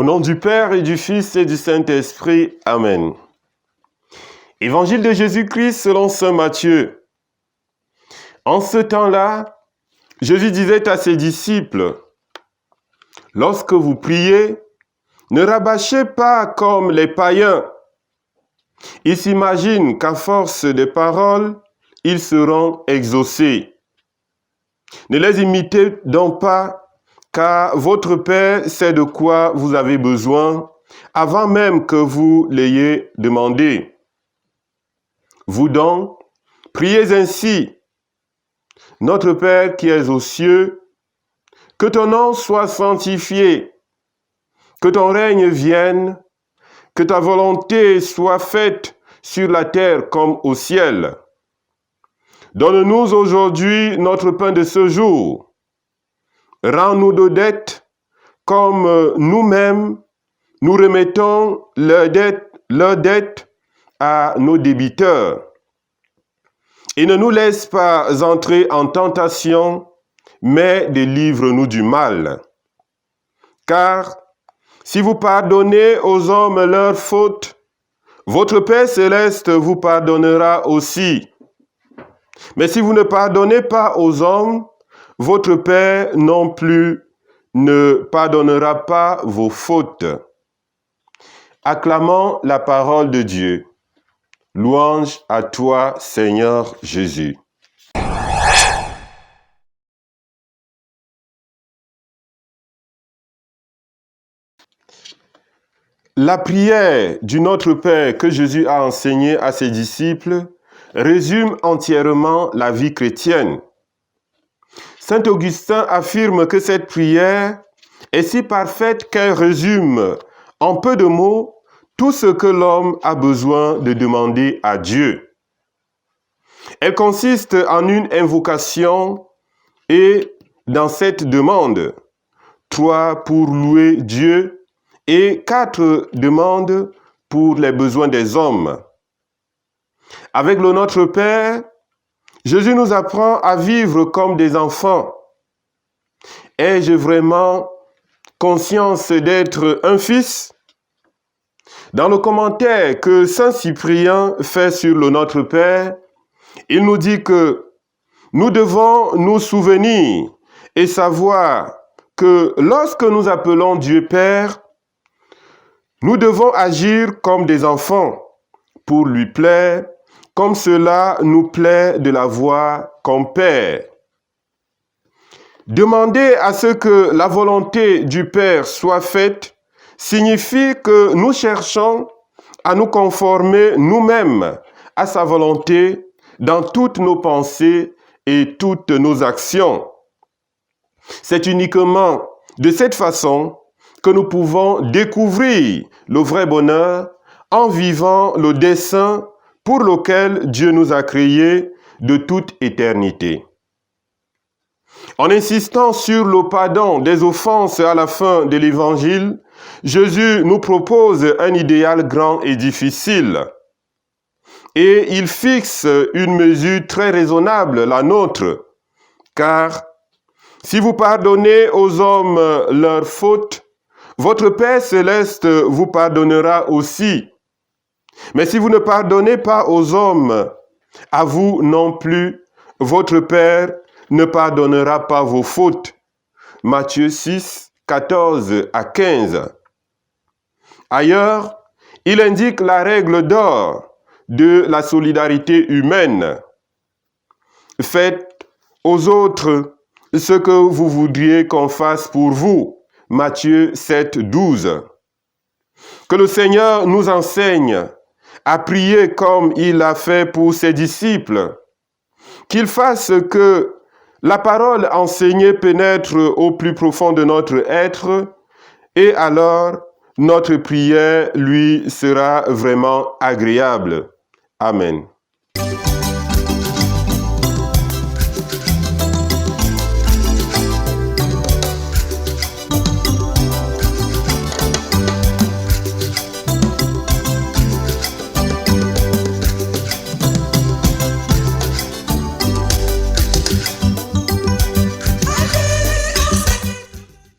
nom du Père et du Fils et du Saint-Esprit. Amen. Évangile de Jésus-Christ selon saint Matthieu. En ce temps-là, Jésus disait à ses disciples, « Lorsque vous priez, ne rabâchez pas comme les païens. Ils s'imaginent qu'à force de paroles, ils seront exaucés. Ne les imitez donc pas, car votre Père sait de quoi vous avez besoin, avant même que vous l'ayez demandé. Vous donc, priez ainsi. Notre Père qui es aux cieux, que ton nom soit sanctifié, que ton règne vienne, que ta volonté soit faite sur la terre comme au ciel. Donne-nous aujourd'hui notre pain de ce jour. Rends-nous nos dettes comme nous-mêmes nous remettons leurs dettes à nos débiteurs. Et ne nous laisse pas entrer en tentation, mais délivre-nous du mal. Car si vous pardonnez aux hommes leurs fautes, votre Père céleste vous pardonnera aussi. Mais si vous ne pardonnez pas aux hommes, votre Père non plus ne pardonnera pas vos fautes. Acclamons la parole de Dieu. Louange à toi, Seigneur Jésus. La prière du Notre Père que Jésus a enseignée à ses disciples résume entièrement la vie chrétienne. Saint Augustin affirme que cette prière est si parfaite qu'elle résume en peu de mots tout ce que l'homme a besoin de demander à Dieu. Elle consiste en une invocation et dans cette demande, 3 pour louer Dieu et 4 demandes pour les besoins des hommes. Avec le Notre Père, Jésus nous apprend à vivre comme des enfants. Ai-je vraiment conscience d'être un fils? Dans le commentaire que saint Cyprien fait sur le Notre Père, il nous dit que nous devons nous souvenir et savoir que lorsque nous appelons Dieu Père, nous devons agir comme des enfants pour lui plaire, comme cela nous plaît de l'avoir comme Père. Demander à ce que la volonté du Père soit faite signifie que nous cherchons à nous conformer nous-mêmes à sa volonté dans toutes nos pensées et toutes nos actions. C'est uniquement de cette façon que nous pouvons découvrir le vrai bonheur en vivant le dessein pour lequel Dieu nous a créés de toute éternité. En insistant sur le pardon des offenses à la fin de l'Évangile, Jésus nous propose un idéal grand et difficile. Et il fixe une mesure très raisonnable, la nôtre. Car si vous pardonnez aux hommes leurs fautes, votre Père céleste vous pardonnera aussi. Mais si vous ne pardonnez pas aux hommes, à vous non plus, votre Père ne pardonnera pas vos fautes. Matthieu 6, 14 à 15. Ailleurs, il indique la règle d'or de la solidarité humaine. Faites aux autres ce que vous voudriez qu'on fasse pour vous. Matthieu 7, 12. Que le Seigneur nous enseigne à prier comme il l'a fait pour ses disciples. Qu'il fasse que la parole enseignée pénètre au plus profond de notre être et alors notre prière lui sera vraiment agréable. Amen.